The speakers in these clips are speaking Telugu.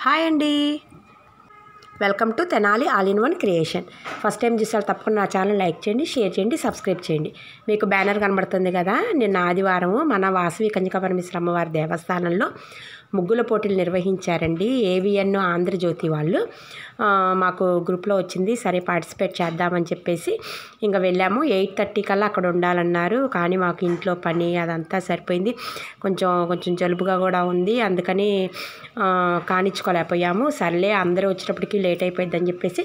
హాయ్ అండి, welcome to Tenali all in one creation. First time చూసారు తప్పకుండా నా ఛానల్ లైక్ చేయండి, షేర్ చేయండి, సబ్స్క్రైబ్ చేయండి. మీకు బ్యానర్ కనబడుతుంది కదా, నిన్న ఆదివారం మన వాసవి కన్యకాపరమేశ్వరి అమ్మవారి దేవస్థానంలో ముగ్గుల పోటీలు నిర్వహించారండి. ఏవిఎన్ ఆంధ్రజ్యోతి వాళ్ళు మాకు గ్రూప్లో వచ్చింది, సరే పార్టిసిపేట్ చేద్దామని చెప్పేసి ఇంకా వెళ్ళాము. 8:30 కల్లా అక్కడ ఉండాలన్నారు, కానీ మాకు ఇంట్లో పని అదంతా సరిపోయింది. కొంచెం జలుబుగా కూడా ఉంది, అందుకని కానిచ్చుకోలేకపోయాము. సర్లే అందరూ వచ్చేటప్పటికి లేట్ అయిపోయిందని చెప్పేసి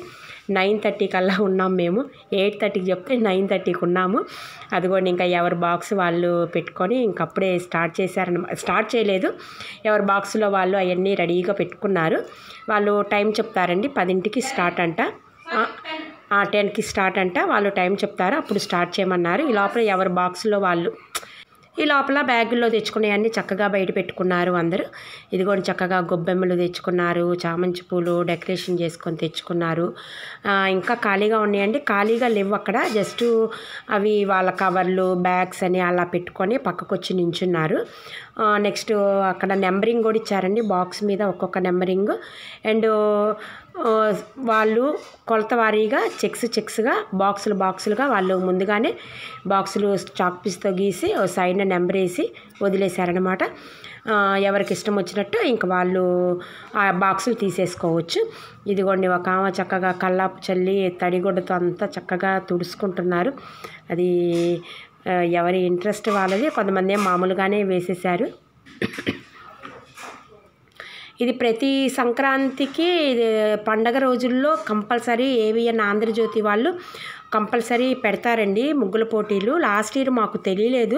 9:30 కల్లా ఉన్నాం. మేము 8:30కి చెప్తే 9:30కి ఉన్నాము. అదిగోండి ఇంకా ఎవరి బాక్స్ వాళ్ళు పెట్టుకొని ఇంకప్పుడే స్టార్ట్ చేయలేదు, ఎవరి బాక్స్లో వాళ్ళు అవన్నీ రెడీగా పెట్టుకున్నారు. వాళ్ళు టైం చెప్తారండి, 10కి స్టార్ట్ అంట, 10కి స్టార్ట్ అంట. వాళ్ళు టైం చెప్తారు, అప్పుడు స్టార్ట్ చేయమన్నారు. ఈ లోపల ఎవరి బాక్స్లో వాళ్ళు బ్యాగుల్లో తెచ్చుకునేవన్నీ చక్కగా బయట పెట్టుకున్నారు అందరూ. ఇదిగోండి చక్కగా గొబ్బెమ్మలు తెచ్చుకున్నారు, చామంతి పూలు డెకరేషన్ చేసుకొని తెచ్చుకున్నారు. ఇంకా ఖాళీగా ఉన్నాయండి, ఖాళీగా లేవు అక్కడ, జస్ట్ అవి వాళ్ళ కవర్లు బ్యాగ్స్ అని అలా పెట్టుకొని పక్కకు వచ్చి నించున్నారు. నెక్స్ట్ అక్కడ నెంబరింగ్ కూడా ఇచ్చారండి, బాక్స్ మీద ఒక్కొక్క నెంబరింగ్. అండ్ వాళ్ళు కొలత వారీగా చెక్స్గా బాక్సులుగా వాళ్ళు ముందుగానే బాక్సులు చాక్ పీస్తో గీసి సైడ్న నెంబర్ వేసి వదిలేశారనమాట. ఎవరికి ఇష్టం వచ్చినట్టు ఇంకా వాళ్ళు ఆ బాక్సులు తీసేసుకోవచ్చు. ఇదిగోండి ఒక ఆమె చక్కగా కల్లాపు చల్లి తడిగుడ్డతో అంతా చక్కగా తుడుచుకుంటున్నారు. అది ఎవరి ఇంట్రెస్ట్ వాళ్ళది, కొంతమంది మామూలుగానే వేసేసారు. ఇది ప్రతి సంక్రాంతికి పండగ రోజుల్లో కంపల్సరీ ఏవిఎన్ ఆంధ్రజ్యోతి వాళ్ళు కంపల్సరీ పెడతారండి ముగ్గుల పోటీలు. లాస్ట్ ఇయర్ మాకు తెలియలేదు,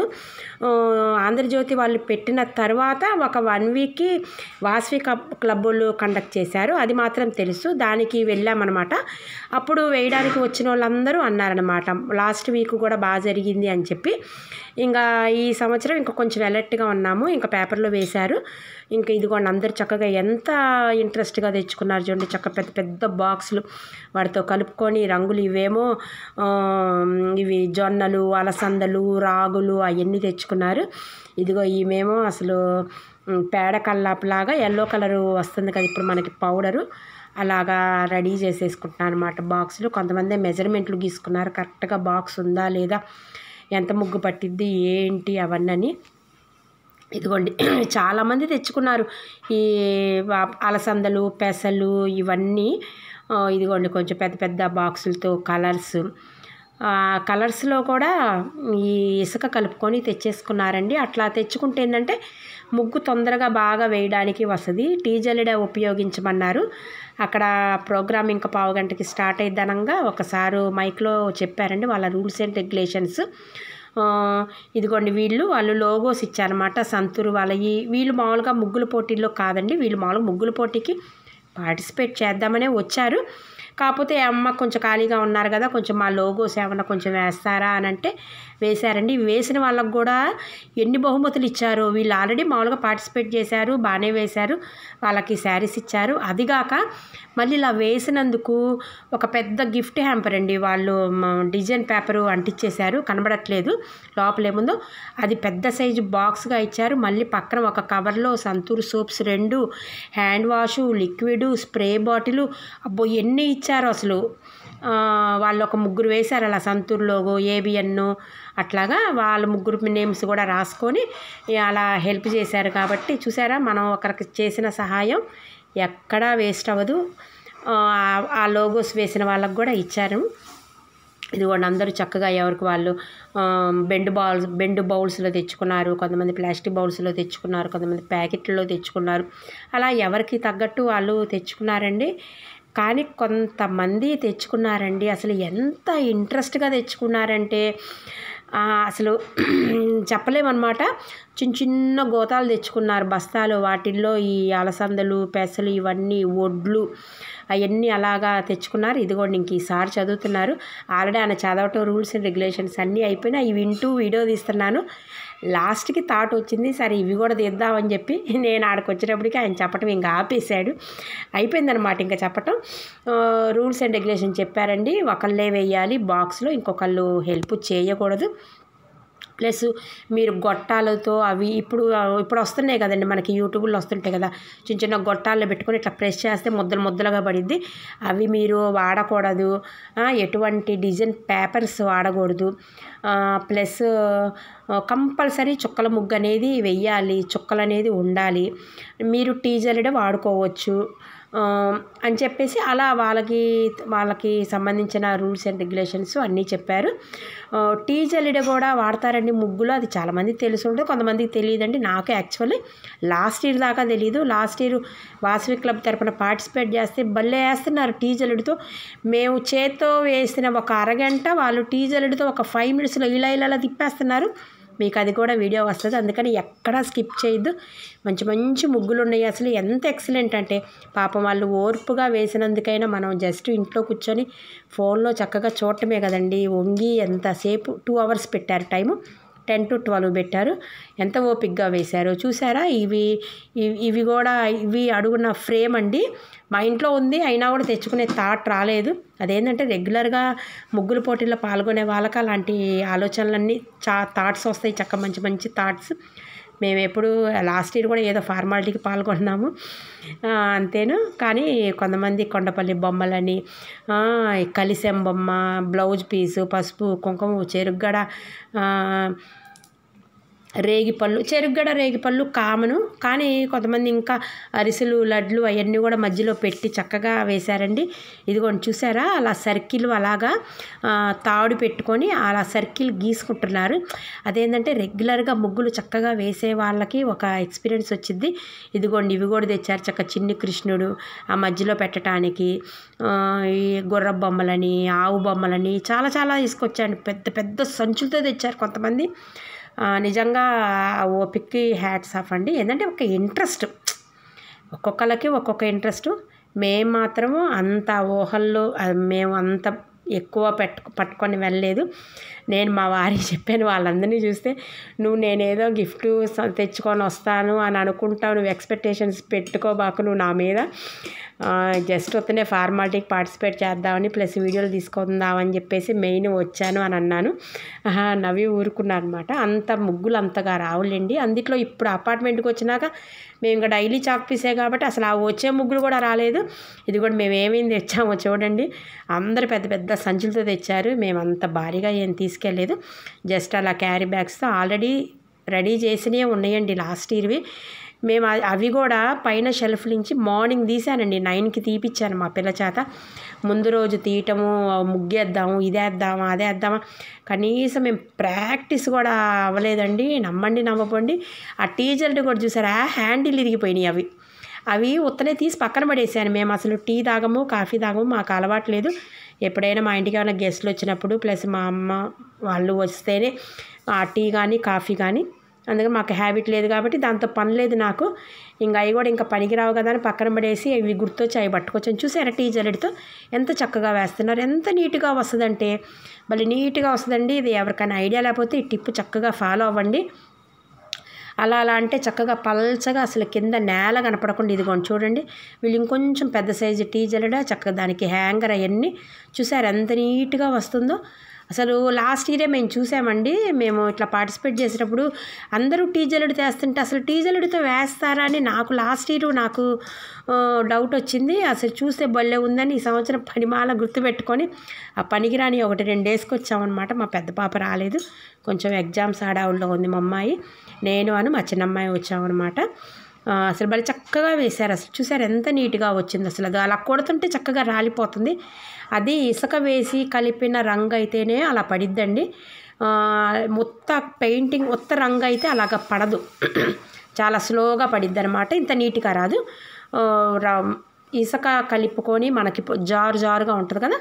ఆంధ్రజ్యోతి వాళ్ళు పెట్టిన తర్వాత ఒక 1 వీక్కి వాసవి క్లబ్బులు కండక్ట్ చేశారు, అది మాత్రం తెలుసు. దానికి వెళ్ళామన్నమాట. అప్పుడు వేయడానికి వచ్చిన వాళ్ళందరూ అన్నారనమాట, లాస్ట్ వీక్ కూడా బాగా జరిగింది అని చెప్పి. ఇంకా ఈ సంవత్సరం ఇంకా కొంచెం అలర్ట్గా ఉన్నాము, ఇంకా పేపర్లో వేశారు. ఇంకా ఇదిగోండి అందరు చక్కగా ఎంత ఇంట్రెస్ట్గా తెచ్చుకున్నారు చూడండి, చక్క పెద్ద పెద్ద బాక్సులు వాటితో కలుపుకొని రంగులు. ఇవేమో ఇవి జొన్నలు, అలసందలు, రాగులు అవన్నీ తెచ్చుకున్నారు. ఇదిగో ఈమెమో అసలు పేడ కల్లాపులాగా ఎల్లో కలరు వస్తుంది కదా ఇప్పుడు మనకి పౌడరు, అలాగా రెడీ చేసేసుకుంటున్నాను అనమాట బాక్సులు. కొంతమంది మెజర్మెంట్లు గీసుకున్నారు, కరెక్ట్గా బాక్స్ ఉందా లేదా, ఎంత ముగ్గు పట్టిద్ది ఏంటి అవన్నీ. ఇదిగోండి చాలామంది తెచ్చుకున్నారు ఈ అలసందలు, పెసలు ఇవన్నీ. ఇదిగోండి కొంచెం పెద్ద పెద్ద బాక్సులతో కలర్స్లో కూడా ఈ ఇసుక కలుపుకొని తెచ్చేసుకున్నారండి. అట్లా తెచ్చుకుంటే ఏంటంటే ముగ్గు తొందరగా బాగా వేయడానికి వస్తుంది. టీజల్లెడ ఉపయోగించమన్నారు. అక్కడ ప్రోగ్రామ్ ఇంకా 1/2 గంటకి స్టార్ట్ అయిద్దనంగా ఒకసారి మైక్లో చెప్పారండి వాళ్ళ రూల్స్ అండ్ రెగ్యులేషన్స్. ఇదిగోండి వాళ్ళు లోగోస్ ఇచ్చారన్నమాట, సంతూరు వాళ్ళవి. వీళ్ళు మామూలుగా ముగ్గుల పోటీల్లో కాదండి, వీళ్ళు మామూలుగా ముగ్గుల పోటీకి పార్టిసిపేట్ చేద్దామనే వచ్చారు. కాకపోతే అమ్మ కొంచెం ఖాళీగా ఉన్నారు కదా, కొంచెం మా లోగోస్ ఏమన్నా కొంచెం వేస్తారా అని అంటే వేశారండి. వేసిన వాళ్ళకు కూడా ఎన్ని బహుమతులు ఇచ్చారో. వీళ్ళు ఆల్రెడీ మామూలుగా పార్టిసిపేట్ చేశారు, బాగానే వేశారు, వాళ్ళకి శారీస్ ఇచ్చారు. అదిగాక మళ్ళీ ఇలా వేసినందుకు ఒక పెద్ద గిఫ్ట్ హ్యాంపర్ అండి, వాళ్ళు డిజైన్ పేపరు అంటించేశారు, కనబడట్లేదు లోపల ఏముందో. అది పెద్ద సైజు బాక్స్గా ఇచ్చారు. మళ్ళీ పక్కన ఒక కవర్లో Santoor soaps 2, hand wash, liquid, spray bottle, అబ్బో ఎన్ని ఇచ్చారు అసలు. వాళ్ళు ఒక 3 వేశారు అలా సంతూర్ లోగో, ఏబిఎన్ అట్లాగా వాళ్ళ 3 నేమ్స్ కూడా రాసుకొని అలా హెల్ప్ చేశారు. కాబట్టి చూసారా, మనం ఒకరికి చేసిన సహాయం ఎక్కడా వేస్ట్ అవ్వదు. ఆ లోగోస్ వేసిన వాళ్ళకు కూడా ఇచ్చారు. ఇదిగోండి అందరూ చక్కగా ఎవరికి వాళ్ళు బెండు బౌల్స్లో తెచ్చుకున్నారు, కొంతమంది ప్లాస్టిక్ బౌల్స్లో తెచ్చుకున్నారు, కొంతమంది ప్యాకెట్లలో తెచ్చుకున్నారు. అలా ఎవరికి తగ్గట్టు వాళ్ళు తెచ్చుకున్నారండి. కానీ కొంతమంది తెచ్చుకున్నారండి, అసలు ఎంత ఇంట్రెస్ట్గా తెచ్చుకున్నారంటే అసలు చెప్పలేమన్నమాట. చిన్న గోతాలు తెచ్చుకున్నారు బస్తాలు, వాటిల్లో ఈ అలసందలు, పెసలు, ఇవన్నీ ఒడ్లు అవన్నీ అలాగా తెచ్చుకున్నారు. ఇదిగోండి ఇంక ఈసారి చదువుతున్నారు. ఆల్రెడీ ఆయన చదవటం రూల్స్ అండ్ రెగ్యులేషన్స్ అన్నీ అయిపోయినాయి, ఇవి వింటూ వీడియో తీస్తున్నాను. లాస్ట్కి థాట్ వచ్చింది, సరే ఇవి కూడా తీద్దామని చెప్పి నేను ఆడికి వచ్చేటప్పటికి ఆయన చెప్పటం ఇంకా ఆపేశాడు. అయిపోయిందనమాట ఇంకా చెప్పటం. రూల్స్ అండ్ రెగ్యులేషన్ చెప్పారండి, ఒకళ్ళే వేయాలి బాక్స్లో, ఇంకొకళ్ళు హెల్ప్ చేయకూడదు. ప్లస్ మీరు గొట్టాలతో అవి ఇప్పుడు వస్తున్నాయి కదండి మనకి యూట్యూబ్లో వస్తుంటాయి కదా, చిన్న చిన్న గొట్టాల్లో పెట్టుకొని ఇట్లా ప్రెస్ చేస్తే ముద్దలుగా పడిద్ది. అవి మీరు వాడకూడదు. ఎటువంటి డిజైన్ పేపర్స్ వాడకూడదు. ప్లస్ కంపల్సరీ చుక్కల ముగ్గు అనేది వెయ్యాలి, చుక్కలు అనేది ఉండాలి. మీరు టీజర్డే వాడుకోవచ్చు అని చెప్పేసి అలా వాళ్ళకి సంబంధించిన రూల్స్ అండ్ రెగ్యులేషన్స్ అన్నీ చెప్పారు. టీజర్డే కూడా వాడతారండి ముగ్గులో, అది చాలామందికి తెలిసి ఉంటుంది, కొంతమందికి తెలియదండి. నాకు యాక్చువల్లీ లాస్ట్ ఇయర్ దాకా తెలియదు. లాస్ట్ ఇయర్ వాసవి క్లబ్ తరపున పార్టిసిపేట్ చేస్తే భలే వేస్తున్నారు టీజర్లతో. మేము చేత్తో వేసిన ఒక అరగంట, వాళ్ళు టీజర్లతో ఒక 5 minutesలో ఇలా తిప్పేస్తున్నారు. మీకు అది కూడా వీడియో వస్తుంది, అందుకని ఎక్కడా స్కిప్ చేయొద్దు. మంచి ముగ్గులు ఉన్నాయి. అసలు ఎంత ఎక్సలెంట్ అంటే పాపం వాళ్ళు ఓర్పుగా వేసినందుకైనా మనం జస్ట్ ఇంట్లో కూర్చొని ఫోన్లో చక్కగా చూడటమే కదండి. వంగి ఎంతసేపు 2 hours పెట్టారు టైము, 10 to 12 పెట్టారు. ఎంత ఓపిక్గా వేశారు చూసారా. ఇవి కూడా అడుగున ఫ్రేమ్ అండి. మా ఇంట్లో ఉంది, అయినా కూడా తెచ్చుకునే థాట్ రాలేదు. అదేంటంటే రెగ్యులర్గా ముగ్గుల పోటీల్లో పాల్గొనే వాళ్ళకి అలాంటి ఆలోచనలన్నీ థాట్స్ వస్తాయి, మంచి థాట్స్. మేము ఎప్పుడు లాస్ట్ ఇయర్ కూడా ఏదో ఫార్మాలిటీకి పాల్గొన్నాము అంతేను. కానీ కొంతమంది కొండపల్లి బొమ్మలని, కలిసెం బొమ్మ, బ్లౌజ్ పీసు, పసుపు కుంకుమ, చెరుగ్గడ, రేగిపళ్ళు కామను. కానీ కొంతమంది ఇంకా అరిసెలు, లడ్లు అవన్నీ కూడా మధ్యలో పెట్టి చక్కగా వేశారండి. ఇదిగోండి చూసారా, అలా సర్కిల్ అలాగా తాడు పెట్టుకొని అలా సర్కిల్ గీసుకుంటున్నారు. అదేంటంటే రెగ్యులర్గా ముగ్గులు చక్కగా వేసే వాళ్ళకి ఒక ఎక్స్పీరియన్స్ వచ్చింది. ఇదిగోండి ఇవి కూడా తెచ్చారు, చక్క చిన్ని కృష్ణుడు ఆ మధ్యలో పెట్టడానికి, ఈ గుర్ర బొమ్మలని, ఆవు బొమ్మలని చాలా తీసుకొచ్చాను. పెద్ద సంచులతో తెచ్చారు కొంతమంది. నిజంగా ఓపిక్కి హ్యాట్స్ ఆఫ్ అండి. ఏంటంటే ఒక ఇంట్రెస్ట్, ఒక్కొక్కరికి ఒక్కొక్క ఇంట్రెస్ట్. మేము మాత్రము అంత ఊహల్లో మేము అంత ఎక్కువ పట్టుకొని వెళ్ళలేదు. నేను మా వారికి చెప్పాను, వాళ్ళందరినీ చూస్తే నేనేదో గిఫ్ట్ తెచ్చుకొని వస్తాను అని అనుకుంటావు, నువ్వు ఎక్స్పెక్టేషన్స్ పెట్టుకోబాకు నువ్వు నా మీద. జస్ట్ వస్తేనే ఫార్మాలిటీకి పార్టిసిపేట్ చేద్దామని, ప్లస్ వీడియోలు తీసుకుందామని చెప్పేసి మెయిన్ వచ్చాను అని అన్నాను. నవ్వి ఊరుకున్నాను అనమాట. అంత ముగ్గులు అంతగా రావులేండి. అందుట్లో ఇప్పుడు అపార్ట్మెంట్కి వచ్చినాక మేము ఇంకా డైలీ చాక్ పీసే కాబట్టి అసలు ఆ వచ్చే ముగ్గులు కూడా రాలేదు. ఇది కూడా మేము ఏమేమి తెచ్చామో చూడండి. అందరు పెద్ద సంచులతో తెచ్చారు. మేము అంత భారీగా ఏం తీసుకెళ్ళలేదు, జస్ట్ అలా క్యారీ బ్యాగ్స్తో ఆల్రెడీ రెడీ చేసినవి ఉన్నాయండి లాస్ట్ ఇయర్వి. మేము అవి కూడా పైన షెల్ఫ్ నుంచి మార్నింగ్ తీసానండి, 9కి తీపిచ్చాను మా పిల్ల చేత. ముందు రోజు తీయటము, ముగ్గేద్దాము, ఇదేద్దామా అదేద్దామా, కనీసం మేము ప్రాక్టీస్ కూడా అవ్వలేదండి. నమ్మకండి. ఆ టీజర్లు కూడా చూసారా, హ్యాండిల్ ఇరిగిపోయినాయి. అవి ఉత్తనే తీసి పక్కన పడేసాను. మేము అసలు టీ తాగము, కాఫీ తాగము, మాకు అలవాటు లేదు. ఎప్పుడైనా మా ఇంటికి ఏమైనా గెస్ట్లు వచ్చినప్పుడు ప్లస్ మా అమ్మ వాళ్ళు వస్తేనే ఆ టీ కానీ కాఫీ కానీ, అందుకని మాకు హ్యాబిట్ లేదు కాబట్టి దాంతో పని లేదు నాకు. ఇంకా అవి కూడా ఇంకా పనికిరావు కదా అని పక్కన పడేసి ఇవి గుర్తొచ్చి అవి పట్టుకొచ్చాను. చూసారా టీజర్లతో ఎంత చక్కగా వేస్తున్నారు, ఎంత నీట్గా వస్తుందంటే మళ్ళీ నీట్గా వస్తుందండి. ఇది ఎవరికైనా ఐడియా లేకపోతే ఈ టిప్ చక్కగా ఫాలో అవ్వండి. అలా అంటే చక్కగా పల్చగా అసలు కింద నేల కనపడకుండా ఇదిగోండి చూడండి. వీళ్ళు ఇంకొంచెం పెద్ద సైజు టీజర్డా చక్కగా దానికి హ్యాంగర్ అవన్నీ చూసారు ఎంత నీట్గా వస్తుందో. అసలు లాస్ట్ ఇయరే మేము చూసామండి. మేము ఇట్లా పార్టిసిపేట్ చేసేటప్పుడు అందరూ టీజర్లుడు తెస్తుంటే అసలు టీజర్లుడితో వేస్తారా అని లాస్ట్ ఇయర్ నాకు డౌట్ వచ్చింది. అసలు చూస్తే భలే ఉందని ఈ సంవత్సరం పనిమాల గుర్తుపెట్టుకొని ఆ పనికిరాని 1-2 డేస్కి వచ్చామన్నమాట. మా పెద్ద పాప రాలేదు, కొంచెం ఎగ్జామ్స్ ఆడావుల్లో ఉంది మా అమ్మాయి, నేను మా చిన్నమ్మాయి వచ్చామన్నమాట. అసలు భలే చక్కగా వేశారు. అసలు చూసారు ఎంత నీట్గా వచ్చింది. అసలు అది అలా కొడుతుంటే చక్కగా రాలిపోతుంది. అది ఇసుక వేసి కలిపిన రంగు అయితేనే అలా పడిద్దండి. పెయింటింగ్ రంగు అయితే అలాగ పడదు, చాలా స్లోగా పడిద్ది అనమాట. ఇంత నీట్గా రాదు. ఇసుక కలుపుకొని మనకి జారుగా ఉంటుంది కదా,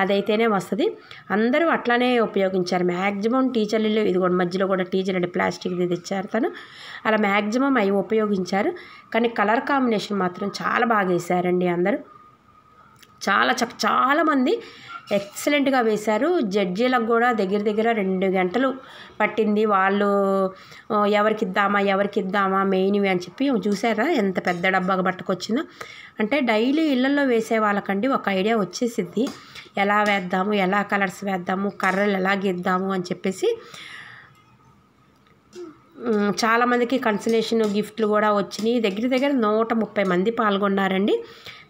అదైతేనే వస్తుంది. అందరూ అట్లానే ఉపయోగించారు మ్యాక్సిమం టీచర్లు. ఇది కూడా మధ్యలో కూడా టీచర్ అంటే ప్లాస్టిక్ది తెచ్చారు తను, అలా మ్యాక్సిమం అవి ఉపయోగించారు. కానీ కలర్ కాంబినేషన్ మాత్రం చాలా బాగా వేశారండి అందరూ. చాలామంది ఎక్సలెంట్గా వేశారు. జడ్జీలకు కూడా దగ్గర 2 గంటలు పట్టింది. వాళ్ళు ఎవరికి ఇద్దామా మెయిన్వి అని చెప్పి చూసారా ఎంత పెద్ద డబ్బాగా పట్టుకొచ్చిందో. అంటే డైలీ ఇళ్లలో వేసే వాళ్ళకండి ఒక ఐడియా వచ్చేసిద్ది, ఎలా వేద్దాము, ఎలా కలర్స్ వేద్దాము, కర్రలు ఎలా గీద్దాము అని చెప్పేసి. చాలామందికి కన్సలేషన్ గిఫ్ట్లు కూడా వచ్చినాయి. దగ్గర దగ్గర 130 మంది పాల్గొన్నారండి.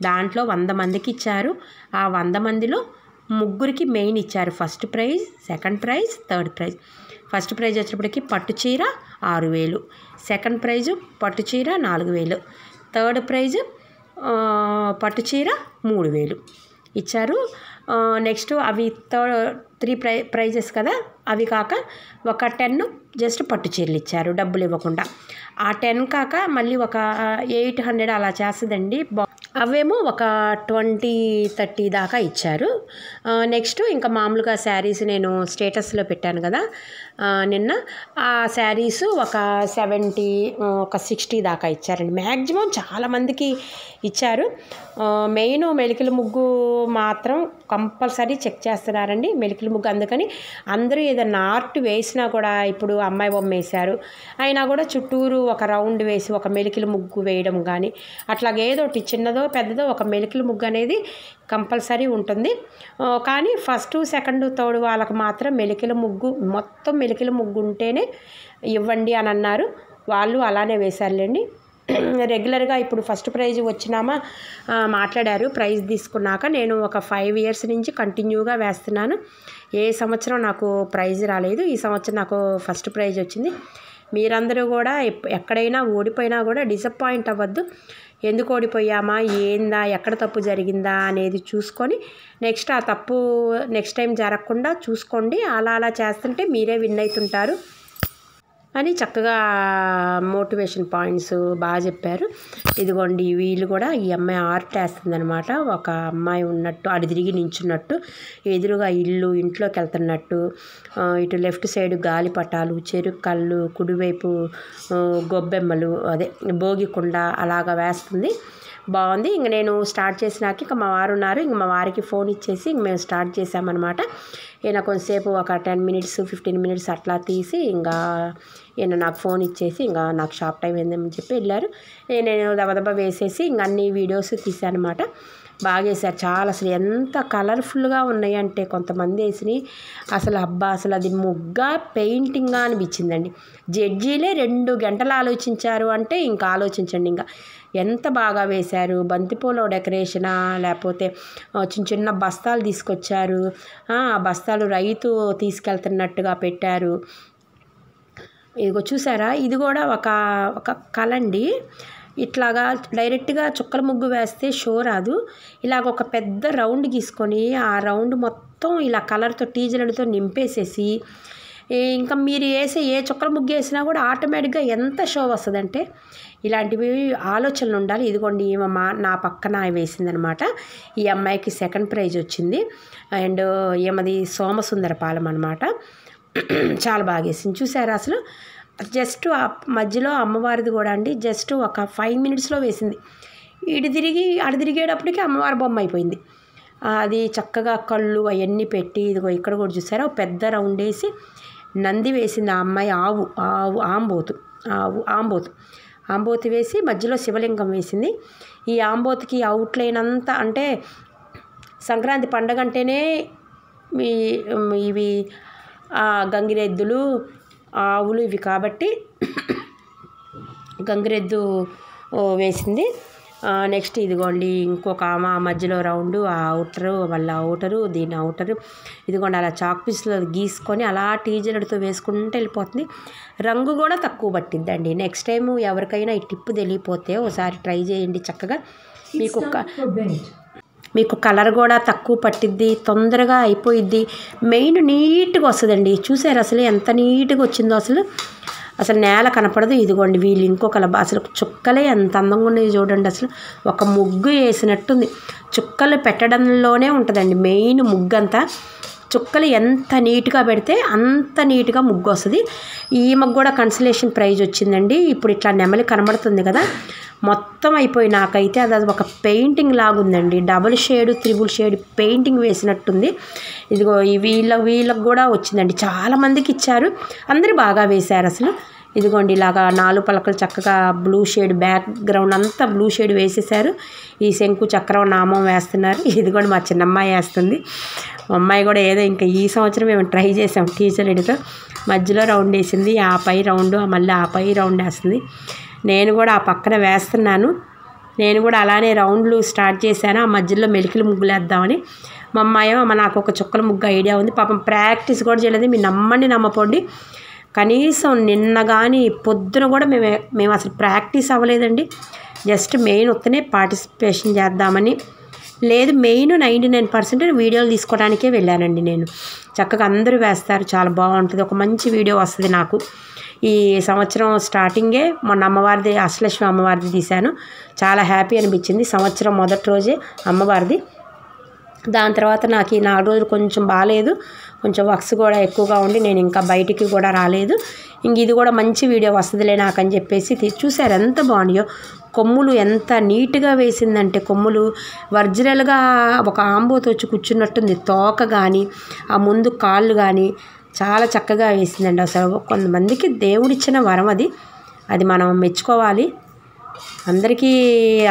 దాంట్లో 100 మందికి ఇచ్చారు. ఆ 100 మందిలో ముగ్గురికి మెయిన్ ఇచ్చారు. First prize, second prize, third prize. First prize వచ్చేటప్పటికి పట్టు చీర 6000, సెకండ్ ప్రైజు పట్టు చీర 4000, థర్డ్ ప్రైజు పట్టు చీర 3000 ఇచ్చారు. నెక్స్ట్ అవి 3 ప్రైజెస్ కదా, అవి కాక ఒక 10 జస్ట్ పట్టు చీరలు ఇచ్చారు డబ్బులు ఇవ్వకుండా. ఆ 10 కాక మళ్ళీ ఒక 800 అలా చేస్తుందండి. అవేమో ఒక 20-30 దాకా ఇచ్చారు. నెక్స్ట్ ఇంకా మామూలుగా శారీస్ నేను స్టేటస్లో పెట్టాను కదా నిన్న, ఆ శారీస్ ఒక 70, ఒక 60 దాకా ఇచ్చారండి. మ్యాక్సిమం చాలామందికి ఇచ్చారు. మెయిన్ మెలికల ముగ్గు మాత్రం కంపల్సరీ చెక్ చేస్తున్నారండి. మెలికల ముగ్గు అందుకని అందరూ ఏదైనా ఆర్ట్ వేసినా కూడా, ఇప్పుడు అమ్మాయి బొమ్మ వేశారు అయినా కూడా చుట్టూరు ఒక రౌండ్ వేసి ఒక మెలికల ముగ్గు వేయడం కానీ అట్లాగే ఏదో ఒకటి చిన్నదో పెద్దదో ఒక మెలికల ముగ్గు అనేది కంపల్సరీ ఉంటుంది. కానీ ఫస్ట్, సెకండ్, థర్డ్ వాళ్ళకి మాత్రం మెలికల ముగ్గు, మొత్తం మెలికల ముగ్గు ఉంటేనే ఇవ్వండి అని అన్నారు. వాళ్ళు అలానే వేశారులేండి. రెగ్యులర్గా ఇప్పుడు ఫస్ట్ ప్రైజ్ వచ్చినామా మాట్లాడారు. ప్రైజ్ తీసుకున్నాక నేను ఒక 5 ఇయర్స్ నుంచి కంటిన్యూగా వేస్తున్నాను. ఏ సంవత్సరం నాకు ప్రైజ్ రాలేదు. ఈ సంవత్సరం నాకు ఫస్ట్ ప్రైజ్ వచ్చింది. మీరందరూ కూడా ఎక్కడైనా ఓడిపోయినా కూడా డిసప్పాయింట్ అవ్వద్దు. ఎందుకు ఓడిపోయామా, ఏందా, ఎక్కడ తప్పు జరిగిందా అనేది చూసుకొని నెక్స్ట్ ఆ తప్పు నెక్స్ట్ టైం జరగకుండా చూసుకోండి. అలా చేస్తుంటే మీరే విన్ అవుతుంటారు అని చక్కగా మోటివేషన్ పాయింట్స్ బాగా చెప్పారు. ఇదిగోండి వీళ్ళు కూడా, ఈ అమ్మాయి ఆర్ట్ వేస్తుందనమాట. ఒక అమ్మాయి ఉన్నట్టు అటు తిరిగి నించున్నట్టు, ఎదురుగా ఇంట్లోకి వెళ్తున్నట్టు, ఇటు లెఫ్ట్ సైడ్ గాలిపటాలు, చెరుకు కళ్ళు, కుడివైపు గొబ్బెమ్మలు, అదే భోగికుండ అలాగా వేస్తుంది. బాగుంది. ఇంక నేను స్టార్ట్ చేసినాక ఇంకా మా వారు ఉన్నారు. ఇంక మా వారికి ఫోన్ ఇచ్చేసి ఇంక మేము స్టార్ట్ చేసామన్నమాట. ఈయన కొంతసేపు ఒక 10 మినిట్స్ 15 మినిట్స్ అట్లా తీసి ఇంకా ఈయన నాకు ఫోన్ ఇచ్చేసి ఇంకా నాకు షాప్ టైం ఏందని చెప్పి వెళ్ళారు. నేను దబదబా వేసేసి ఇంక అన్ని వీడియోస్ తీసాను అనమాట. బాగా వేశారు చాలా. అసలు ఎంత కలర్ఫుల్గా ఉన్నాయంటే కొంతమంది వేసినాయి అసలు అసలు అది ముగ్గా పెయింటింగ్గా అనిపించిందండి. జడ్జీలే 2 గంటలు ఆలోచించారు అంటే ఇంకా ఆలోచించండి ఇంకా ఎంత బాగా వేశారు. బంతిపూల డెకరేషనా లేకపోతే చిన్న బస్తాలు తీసుకొచ్చారు. ఆ బస్తాలు రైతు తీసుకెళ్తున్నట్టుగా పెట్టారు. ఇదిగో చూసారా, ఇది కూడా ఒక కళ అండి. ఇట్లాగా డైరెక్ట్గా చుక్కల ముగ్గు వేస్తే షో రాదు. ఇలాగ ఒక పెద్ద రౌండ్ గీసుకొని ఆ రౌండ్ మొత్తం ఇలా కలర్తో టీజర్లతో నింపేసేసి ఇంకా మీరు వేసే ఏ చుక్కల ముగ్గు వేసినా కూడా ఆటోమేటిక్గా ఎంత షో వస్తుందంటే ఇలాంటివి ఆలోచనలు ఉండాలి. ఇదిగోండి ఈమె నా పక్కన వేసిందనమాట. ఈ అమ్మాయికి సెకండ్ ప్రైజ్ వచ్చింది. అండ్ ఈమెది సోమసుందరపాలెం అనమాట. చాలా బాగా వేసింది. చూసారా అసలు జస్ట్ ఆ మధ్యలో అమ్మవారిది కూడా అండి జస్ట్ ఒక 5 మినిట్స్లో వేసింది. ఇటు తిరిగి అటు తిరిగేటప్పటికి అమ్మవారి బొమ్మ అయిపోయింది. అది చక్కగా కళ్ళు అవన్నీ పెట్టి ఇదిగో ఇక్కడ కూడా చూసారా పెద్ద రౌండ్ వేసి నంది వేసింది ఆ అమ్మాయి. ఆంబోతు వేసి మధ్యలో శివలింగం వేసింది. ఈ ఆంబోతుకి అవుట్లైన్ అంతా అంటే సంక్రాంతి పండగ అంటేనే ఇవి గంగిరెద్దులు ఆవులు ఇవి కాబట్టి గంగిరెద్దు వేసింది. నెక్స్ట్ ఇదిగోండి ఇంకొక మధ్యలో రౌండ్ ఆ అవుటరు దీని అవుటరు ఇదిగోండి అలా చాక్ పీస్లో గీసుకొని అలా టీజర్తో వేసుకుంటూ వెళ్ళిపోతుంది. రంగు కూడా తక్కువ పట్టిద్దండి. నెక్స్ట్ టైం ఎవరికైనా ఈ టిప్ తెలియపోతే ఒకసారి ట్రై చేయండి. చక్కగా మీకు కలర్ కూడా తక్కువ పట్టిద్ది, తొందరగా అయిపోయిద్ది. మెయిన్ నీట్గా వస్తుందండి. చూసారు అసలు ఎంత నీట్గా వచ్చిందో అసలు నేల కనపడదు. ఇదిగోండి వీళ్ళు ఇంకొకలా అసలు చుక్కలే ఎంత అందంగా ఉన్నాయి చూడండి. అసలు ఒక ముగ్గు వేసినట్టుంది. చుక్కలు పెట్టడంలోనే ఉంటుందండి మెయిన్ ముగ్గు అంతా. చుక్కలు ఎంత నీట్గా పెడితే అంత నీట్గా ముగ్గు వస్తుంది. ఈమెకు కూడా కన్సలేషన్ ప్రైజ్ వచ్చిందండి. ఇప్పుడు ఇట్లా నెమలి కనబడుతుంది కదా, మొత్తం అయిపోయి నాకైతే అది ఒక పెయింటింగ్ లాగుందండి. డబుల్ షేడ్ 3 షేడ్ పెయింటింగ్ వేసినట్టుంది. ఇదిగో వీళ్ళకు కూడా వచ్చిందండి. చాలామందికి ఇచ్చారు, అందరూ బాగా వేశారు. అసలు ఇదిగోండి ఇలాగా 4 పలకలు చక్కగా బ్లూ షేడ్ బ్యాక్గ్రౌండ్ అంతా బ్లూ షేడ్ వేసేసారు. ఈ శంకు చక్రం నామం వేస్తున్నారు. ఇదిగోండి మా చిన్నమ్మాయి వేస్తుంది. మా అమ్మాయి కూడా ఏదో ఇంకా ఈ సంవత్సరం మేము ట్రై చేసాం టీచర్లతో. మధ్యలో రౌండ్ వేసింది, ఆ పై రౌండ్, మళ్ళీ ఆ పై రౌండ్ వేస్తుంది. నేను కూడా ఆ పక్కన వేస్తున్నాను. నేను కూడా అలానే రౌండ్లు స్టార్ట్ చేశాను. ఆ మధ్యలో మెలికలు ముగ్గులు వేద్దామని. మా అమ్మాయి నాకు ఒక చుక్కల ముగ్గు ఐడియా ఉంది. పాపం ప్రాక్టీస్ కూడా చేయలేదు. మీరు నమ్మండి నమ్మపోండి, కనీసం నిన్న కానీ పొద్దున కూడా మేము అసలు ప్రాక్టీస్ అవ్వలేదండి. జస్ట్ మెయిన్ వస్తేనే పార్టిసిపేషన్ చేద్దామని. లేదు, మెయిన్ 99% వీడియోలు తీసుకోవడానికే వెళ్ళానండి నేను. చక్కగా అందరూ వేస్తారు, చాలా బాగుంటుంది. ఒక మంచి వీడియో వస్తుంది నాకు. ఈ సంవత్సరం స్టార్టింగే మొన్న అమ్మవారిది, అష్టలక్ష్మి అమ్మవారిది తీశాను. చాలా హ్యాపీ అనిపించింది. సంవత్సరం మొదటి రోజే అమ్మవారిది. దాని తర్వాత నాకు ఈ 4 రోజులు కొంచెం బాగాలేదు, కొంచెం వర్క్స్ కూడా ఎక్కువగా ఉండి నేను ఇంకా బయటికి కూడా రాలేదు. ఇంక ఇది కూడా మంచి వీడియో వస్తుందిలే నాకని చెప్పేసి చూసారు ఎంత బాగున్నాయో. కొమ్ములు ఎంత నీట్గా వేసిందంటే, కొమ్ములు ఒరిజినల్గా ఒక ఆంబోతో వచ్చి కూర్చున్నట్టుంది. తోక కానీ ఆ ముందు కాళ్ళు కానీ చాలా చక్కగా వేసిందండి. అసలు కొంతమందికి దేవుడిచ్చిన వరం అది, అది మనం మెచ్చుకోవాలి. అందరికీ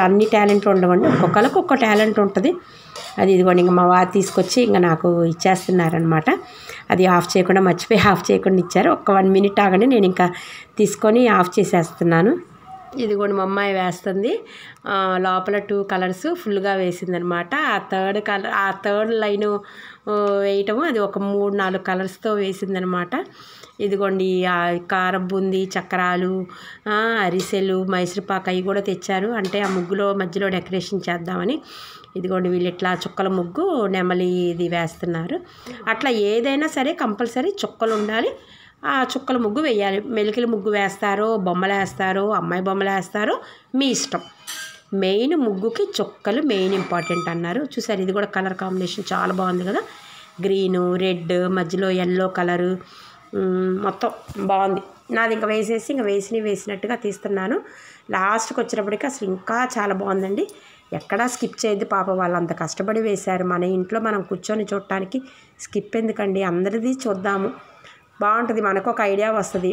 అన్ని టాలెంట్లు ఉండవండి, ఒక్కొక్కరికి ఒక్క టాలెంట్ ఉంటుంది. అది ఇదిగోండి ఇంక మా వారు తీసుకొచ్చి ఇంకా నాకు ఇచ్చేస్తున్నారనమాట. అది ఆఫ్ చేయకుండా మర్చిపోయి ఆఫ్ చేయకుండా ఇచ్చారు. ఒక 1 మినిట్ ఆగండి, నేను ఇంకా తీసుకొని ఆఫ్ చేసేస్తున్నాను. ఇదిగోండి మా అమ్మాయి వేస్తుంది. లోపల 2 కలర్స్ ఫుల్గా వేసిందనమాట. ఆ థర్డ్ లైను వేయటము అది ఒక 3-4 కలర్స్తో వేసిందనమాట. ఇదిగోండి కారం బూందీ, చక్రాలు, అరిసెలు, మైసూర్పాకు అవి కూడా తెచ్చారు. అంటే ఆ ముగ్గులో మధ్యలో డెకరేషన్ చేద్దామని. ఇదిగోండి వీళ్ళు ఇట్లా చుక్కల ముగ్గు నెమలి ఇది వేస్తున్నారు. అట్లా ఏదైనా సరే కంపల్సరీ చుక్కలు ఉండాలి. ఆ చుక్కల ముగ్గు వేయాలి. మెలికల ముగ్గు వేస్తారో, బొమ్మలు వేస్తారో, అమ్మాయి బొమ్మలు వేస్తారో మీ ఇష్టం. మెయిన్ ముగ్గుకి చుక్కలు మెయిన్ ఇంపార్టెంట్ అన్నారు. చూసారు, ఇది కూడా కలర్ కాంబినేషన్ చాలా బాగుంది కదా. గ్రీను, రెడ్, మధ్యలో ఎల్లో కలరు, మొత్తం బాగుంది. నాది ఇంకా వేసేసి ఇంకా వేసినట్టుగా తీస్తున్నాను. లాస్ట్కి వచ్చినప్పటికీ అసలు ఇంకా చాలా బాగుందండి. ఎక్కడా స్కిప్ చేయద్దు. పాప వాళ్ళు అంత కష్టపడి వేశారు. మన ఇంట్లో మనం కూర్చొని చూడటానికి స్కిప్ ఎందుకండి, అందరిది చూద్దాము, బాగుంటుంది, మనకు ఒక ఐడియా వస్తుంది.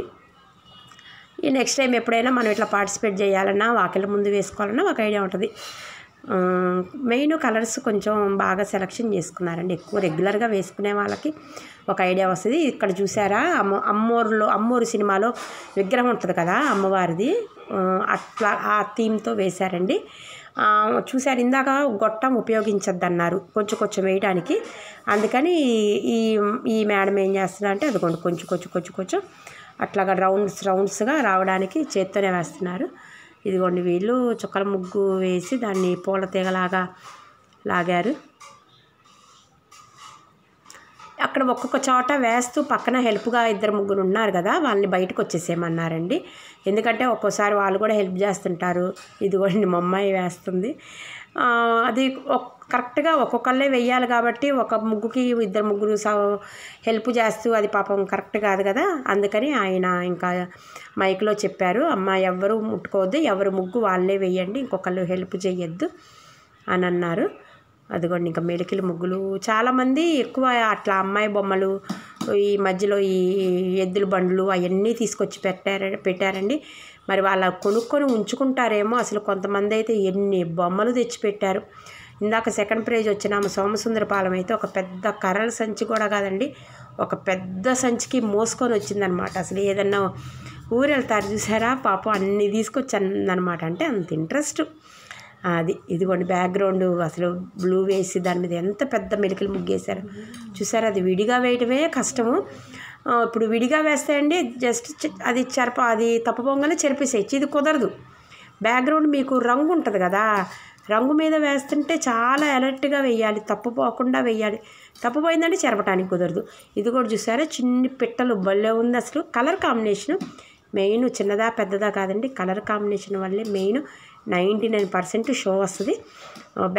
ఈ నెక్స్ట్ టైం ఎప్పుడైనా మనం ఇట్లా పార్టిసిపేట్ చేయాలన్నా, వాకిళ్ళ ముందు వేసుకోవాలన్నా ఒక ఐడియా ఉంటుంది. మెయిన్ కలర్స్ కొంచెం బాగా సెలెక్షన్ చేసుకున్నారండి. ఎక్కువ రెగ్యులర్గా వేసుకునే వాళ్ళకి ఒక ఐడియా వస్తుంది. ఇక్కడ చూసారా, అమ్మోరు సినిమాలో విగ్రహం ఉంటుంది కదా అమ్మవారిది, అట్లా ఆ థీమ్తో వేశారండి. చూసారు, ఇందాక గొట్టం ఉపయోగించద్దన్నారు కొంచెం వేయడానికి. అందుకని ఈ మేడం ఏం చేస్తున్నా అంటే అదిగోండి కొంచెం అట్లాగా రౌండ్స్గా రావడానికి చేత్తోనే వేస్తున్నారు. ఇదిగోండి వీళ్ళు చుక్కల ముగ్గు వేసి దాన్ని పూల తీగలాగా లాగారు. అక్కడ ఒక్కొక్క చోట వేస్తూ పక్కన హెల్ప్గా 2-3 ఉన్నారు కదా, వాళ్ళని బయటకు వచ్చేసేయమన్నారండి. ఎందుకంటే ఒక్కోసారి వాళ్ళు కూడా హెల్ప్ చేస్తుంటారు. ఇదిగోండి మా అమ్మాయి వేస్తుంది. అది కరెక్ట్గా ఒక్కొక్కళ్ళే వెయ్యాలి కాబట్టి ఒక ముగ్గుకి 2-3 హెల్ప్ చేస్తూ అది పాపం కరెక్ట్ కాదు కదా. అందుకని ఆయన ఇంకా మైక్లో చెప్పారు, అమ్మ ఎవరు ముట్టుకోవద్దు, ఎవరు ముగ్గు వాళ్ళే వేయండి, ఇంకొకళ్ళు హెల్ప్ చేయొద్దు అని అన్నారు. అదిగోండి ఇంకా మెలికల ముగ్గులు చాలామంది ఎక్కువ అట్లా అమ్మాయి బొమ్మలు, ఈ మధ్యలో ఈ ఎద్దుల బండ్లు అవన్నీ తీసుకొచ్చి పెట్టారండి. మరి వాళ్ళ కొనుక్కొని ఉంచుకుంటారేమో. అసలు కొంతమంది అయితే ఎన్ని బొమ్మలు తెచ్చిపెట్టారు. ఇందాక సెకండ్ ప్రైజ్ వచ్చిన సోమసుందరపాలెం అయితే ఒక పెద్ద కర్రల సంచి కూడా కాదండి, ఒక పెద్ద సంచికి మోసుకొని వచ్చిందనమాట. అసలు ఏదన్నా ఊరు వెళ్తారు చూసారా, పాపం అన్నీ తీసుకొచ్చానమాట. అంటే అంత ఇంట్రెస్ట్ అది. ఇదిగోండి బ్యాక్గ్రౌండ్ అసలు బ్లూ వేసి దాని మీద ఎంత పెద్ద మెలికలు ముగ్గేశారు చూసారా. అది విడిగా వేయటమే కష్టము. ఇప్పుడు విడిగా వేస్తే అండి జస్ట్ అది తప్పపోగానే చెరిపేసేయచ్చు. ఇది కుదరదు. బ్యాక్గ్రౌండ్ మీకు రంగు ఉంటుంది కదా, రంగు మీద వేస్తుంటే చాలా అలర్ట్గా వేయాలి, తప్పుపోకుండా వేయాలి. తప్పుపోయిందంటే చెరపటానికి కుదరదు. ఇది కూడా చూసారా, చిన్ని పిట్టలు భలే ఉంది. అసలు కలర్ కాంబినేషన్ మెయిన్, చిన్నదా పెద్దదా కాదండి, కలర్ కాంబినేషన్ వల్లే మెయిన్ 99% షో వస్తుంది.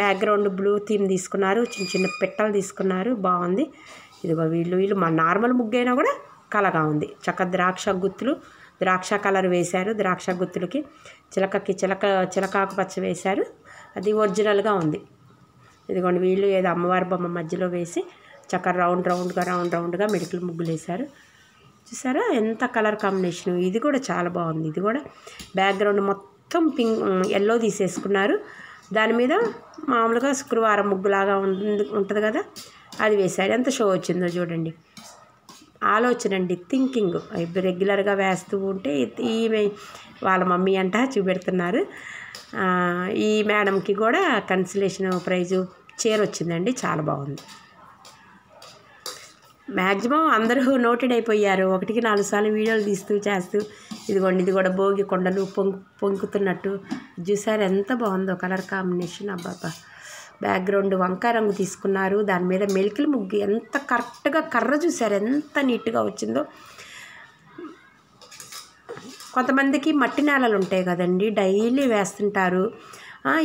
బ్యాక్గ్రౌండ్ బ్లూ థీమ్ తీసుకున్నారు, చిన్న పిట్టలు తీసుకున్నారు, బాగుంది. ఇదిగో వీళ్ళు మా నార్మల్ ముగ్గైనా కూడా కలగా ఉంది. ద్రాక్ష కలర్ వేశారు. ద్రాక్ష గుత్తులకి చిలకాకు పచ్చ వేశారు. అది ఒరిజినల్గా ఉంది. ఇదిగోండి వీళ్ళు ఏదో అమ్మవారి బొమ్మ మధ్యలో వేసి చక్కగా రౌండ్గా మెడికల్ ముగ్గులు వేశారు. చూసారా ఎంత కలర్ కాంబినేషను. ఇది కూడా చాలా బాగుంది. ఇది కూడా బ్యాక్గ్రౌండ్ మొత్తం పింక్ ఎల్లో తీసేసుకున్నారు. దాని మీద మామూలుగా శుక్రవారం ముగ్గులాగా ఉంటుంది కదా, అది వేశారు. ఎంత షో వచ్చిందో చూడండి. ఆలోచన అండి, థింకింగ్. రెగ్యులర్గా వేస్తూ ఉంటే ఈమె వాళ్ళ మమ్మీ అంట చూపెడుతున్నారు. ఈ మేడంకి కూడా కన్సలేషన్ ప్రైజు చీర వచ్చిందండి. చాలా బాగుంది. మ్యాక్సిమం అందరూ నోటెడ్ అయిపోయారు. 1కి 4 సార్లు వీడియోలు తీస్తూ చేస్తూ. ఇదిగోండి, ఇది కూడా భోగి కొండలు పొంగుతున్నట్టు చూసారు. ఎంత బాగుందో కలర్ కాంబినేషన్. అబ్బాబ్బా. బ్యాక్గ్రౌండ్ వంకాయ రంగు తీసుకున్నారు. దాని మీద మెలికల ముగ్గు ఎంత కరెక్ట్గా కర్ర చూసారు ఎంత నీట్గా వచ్చిందో. కొంతమందికి మట్టి నేలలు ఉంటాయి కదండి, డైలీ వేస్తుంటారు.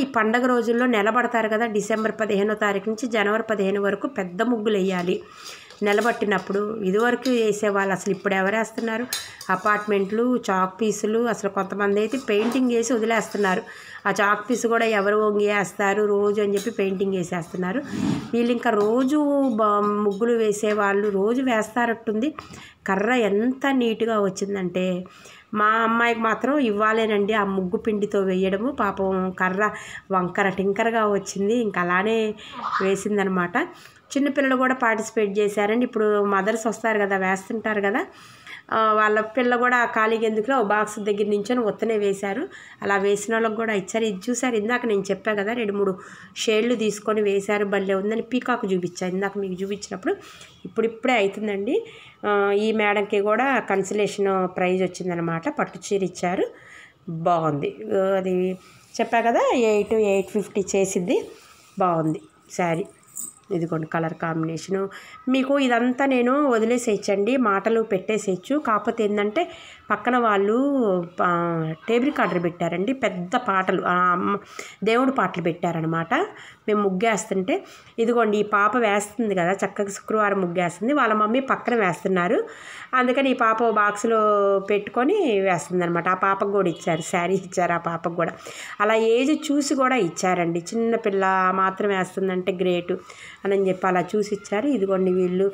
ఈ పండగ రోజుల్లో నిలబడతారు కదా, డిసెంబర్ 15వ తారీఖు నుంచి జనవరి 15 వరకు పెద్ద ముగ్గులు వేయాలి నిలబట్టినప్పుడు. ఇదివరకు వేసేవాళ్ళు, అసలు ఇప్పుడు ఎవరు వేస్తున్నారు? అపార్ట్మెంట్లు, చాక్ పీసులు, అసలు కొంతమంది అయితే పెయింటింగ్ వేసి వదిలేస్తున్నారు. ఆ చాక్ పీసు కూడా ఎవరు వంగి వేస్తారు రోజు అని చెప్పి పెయింటింగ్ వేసేస్తున్నారు. వీళ్ళు ఇంకా రోజు ముగ్గులు వేసేవాళ్ళు రోజు వేస్తారట్టుంది. కర్ర ఎంత నీట్గా వచ్చిందంటే మా అమ్మాయికి మాత్రం ఇవ్వాలేనండి ఆ ముగ్గు పిండితో వేయడము. పాపం కర్ర వంకర టింకరగా వచ్చింది, ఇంకా అలానే వేసిందనమాట. చిన్నపిల్లలు కూడా పార్టిసిపేట్ చేశారండి. ఇప్పుడు మదర్స్ వస్తారు కదా, వేస్తుంటారు కదా, వాళ్ళ పిల్ల కూడా ఖాళీగా ఎందుకులో బాక్స్ దగ్గర నుంచొని ఒత్తనే వేశారు. అలా వేసిన వాళ్ళకి కూడా ఇచ్చారు. ఇది చూసారు, ఇందాక నేను చెప్పా కదా 2-3 షేడ్లు తీసుకొని వేశారు. భలే ఉందని పీకాకు చూపించాను ఇందాక మీకు చూపించినప్పుడు. ఇప్పుడిప్పుడే అవుతుందండి. ఈ మేడంకి కూడా కన్సలేషన్ ప్రైజ్ వచ్చిందనమాట. పట్టు చీర ఇచ్చారు, బాగుంది. అది చెప్పా కదా 850 చేసింది, బాగుంది శారీ. ఇదిగోండి కలర్ కాంబినేషను. మీకు ఇదంతా నేను వదిలేసేయచ్చండి, మాటలు పెట్టేసేయచ్చు. కాకపోతే ఏంటంటే పక్కన వాళ్ళు టేబుల్ ఆర్డర్ పెట్టారండి, పెద్ద పాటలు, దేవుడు పాటలు పెట్టారనమాట. మేము ముగ్గేస్తుంటే ఇదిగోండి ఈ పాప వేస్తుంది కదా చక్కగా, శుక్రవారం ముగ్గేస్తుంది. వాళ్ళ మమ్మీ పక్కన వేస్తున్నారు. అందుకని ఈ పాప బాక్స్లో పెట్టుకొని వేస్తుంది అనమాట. ఆ పాపకు కూడా ఇచ్చారు, శారీ ఇచ్చారు ఆ పాపకు కూడా. అలా ఏజ్ చూసి కూడా ఇచ్చారండి. చిన్నపిల్ల మాత్రం వేస్తుందంటే గ్రేటు అని చెప్పి అలా చూసి ఇచ్చారు. ఇదిగోండి వీళ్ళు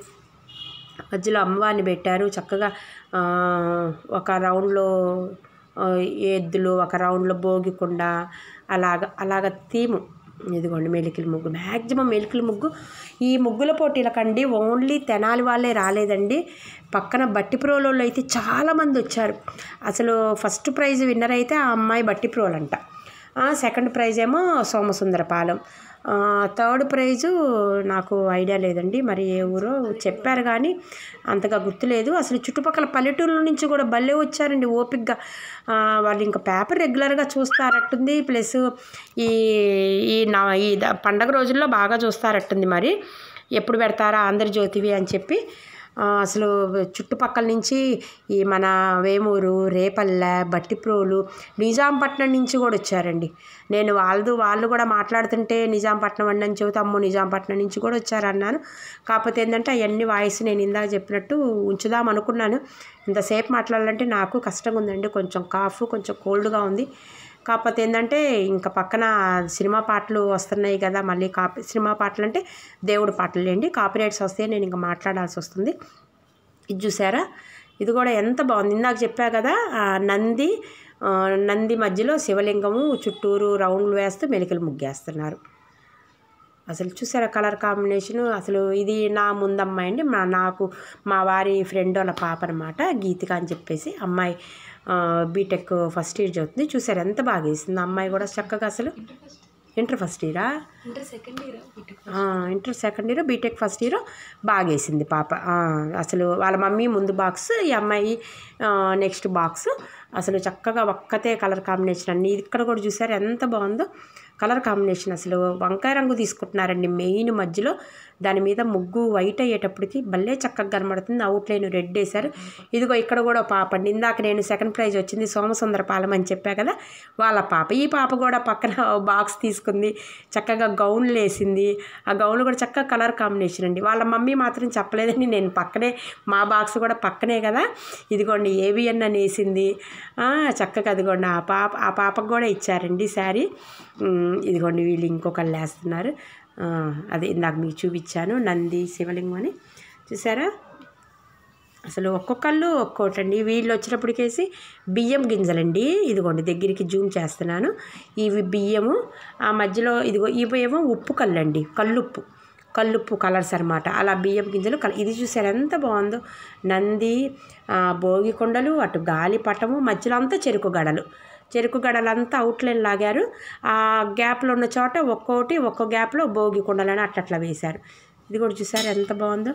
మధ్యలో అమ్మవారిని పెట్టారు. చక్కగా ఒక రౌండ్లో ఎద్దులు, ఒక రౌండ్లో భోగికొండ, అలాగ థీము. ఇదిగోండి మెలికల ముగ్గు, మ్యాక్సిమం మెలికల ముగ్గు. ఈ ముగ్గుల పోటీలకండి ఓన్లీ తెనాలి వాళ్ళే రాలేదండి, పక్కన బట్టిప్రోలు అయితే చాలామంది వచ్చారు. అసలు ఫస్ట్ ప్రైజ్ విన్నర్ అయితే ఆ అమ్మాయి బట్టిప్రోలు అంట, సెకండ్ ప్రైజ్ ఏమో సోమసుందరపాలెం, థర్డ్ ప్రైజు నాకు ఐడియా లేదండి, మరి ఏ ఊరో చెప్పారు కానీ అంతగా గుర్తులేదు. అసలు చుట్టుపక్కల పల్లెటూరుల నుంచి కూడా భలే వచ్చారండి ఓపికగా. వాళ్ళు ఇంకా పేపర్ రెగ్యులర్గా చూస్తారట్టుంది. ప్లస్ ఈ పండగ రోజుల్లో బాగా చూస్తారట్టుంది. మరి ఎప్పుడు పెడతారా ఆంధ్రజ్యోతివి అని చెప్పి అసలు చుట్టుపక్కల నుంచి ఈ మన వేమూరు, రేపల్లె, బట్టిప్రోలు, నిజాంపట్నం నుంచి కూడా వచ్చారండి. నేను వాళ్ళు కూడా మాట్లాడుతుంటే నిజాంపట్నం అని చెబుతా, అమ్మో నిజాంపట్నం నుంచి కూడా వచ్చారన్నాను. కాకపోతే ఏంటంటే అవన్నీ వాయిస్ నేను ఇందాక చెప్పినట్టు ఉంచుదాం అనుకున్నాను. ఇంతసేపు మాట్లాడాలంటే నాకు కష్టంగా ఉందండి, కొంచెం కాఫ్, కొంచెం కోల్డ్గా ఉంది. కాకపోతే ఏంటంటే ఇంకా పక్కన సినిమా పాటలు వస్తున్నాయి కదా, మళ్ళీ సినిమా పాటలు అంటే దేవుడు పాటలు లేండి, కాపీరైట్స్ వస్తే నేను ఇంకా మాట్లాడాల్సి వస్తుంది. ఇది చూసారా, ఇది కూడా ఎంత బాగుంది. ఇందాక చెప్పా కదా నంది మధ్యలో శివలింగము, చుట్టూరు రౌండ్లు వేస్తూ మెలికలు ముగ్గేస్తున్నారు. అసలు చూసారా కలర్ కాంబినేషను. అసలు ఇది నా ముందమ్మాయి అండి, నాకు మా వారి ఫ్రెండ్ వాళ్ళ పాప అనమాట, గీతిక అని చెప్పేసి. అమ్మాయి బీటెక్ ఫస్ట్ ఇయర్ చదువుతుంది. చూసారు ఎంత బాగా వేసింది అమ్మాయి కూడా చక్కగా. అసలు ఇంటర్ ఫస్ట్ ఇయరా, inter second year, BTech first year బాగా వేసింది పాప. అసలు వాళ్ళ మమ్మీ ముందు బాక్స్, ఈ అమ్మాయి నెక్స్ట్ బాక్స్. అసలు చక్కగా ఒక్కతే కలర్ కాంబినేషన్ అన్నీ. ఇక్కడ కూడా చూసారు ఎంత బాగుందో కలర్ కాంబినేషన్. అసలు వంకాయ రంగు తీసుకుంటున్నారండి మెయిన్ మధ్యలో, దాని మీద ముగ్గు వైట్ అయ్యేటప్పటికి భలే చక్కగా కనబడుతుంది. అవుట్లైన్ రెడ్ వేశారు. ఇదిగో ఇక్కడ కూడా పాప అండి, ఇందాక నేను సెకండ్ ప్రైజ్ వచ్చింది సోమసుందరపాలెం అని చెప్పా కదా, వాళ్ళ పాప. ఈ పాప కూడా పక్కన బాక్స్ తీసుకుంది, చక్కగా గౌన్లు వేసింది. ఆ గౌన్లు కూడా చక్కగా కలర్ కాంబినేషన్ అండి. వాళ్ళ మమ్మీ మాత్రం చెప్పలేదని నేను పక్కనే, మా బాక్స్ కూడా పక్కనే కదా, ఇదిగోండి ఏవిఎన్ అని వేసింది చక్కగా. అదిగోండి ఆ పాపకు కూడా ఇచ్చారండి శారీ. ఇదిగోండి వీళ్ళు ఇంకొకళ్ళు వేస్తున్నారు, అది ఇందాక మీకు చూపించాను నంది శివలింగం అని చూసారా. అసలు ఒక్కొక్కళ్ళు ఒక్కోటండి. వీళ్ళు వచ్చేటప్పటికేసి బియ్యం గింజలండి. ఇదిగోండి దగ్గరికి జూమ్ చేస్తున్నాను. ఇవి బియ్యము, ఆ మధ్యలో ఇదిగో ఇవేమో ఉప్పు కళ్ళండి, కల్లుప్పు కలర్స్ అనమాట. అలా బియ్యం గింజలు ఇది చూసారు ఎంత బాగుందో. నంది, భోగి కొండలు, అటు గాలిపటము, మధ్యలో అంతా చెరుకు గడలంతా అవుట్లైన్ లాగారు. ఆ గ్యాప్లో ఉన్న చోట ఒక్కో గ్యాప్లో భోగి కొండలని అట్లా వేశారు. ఇది కూడా చూసారు ఎంత బాగుందో.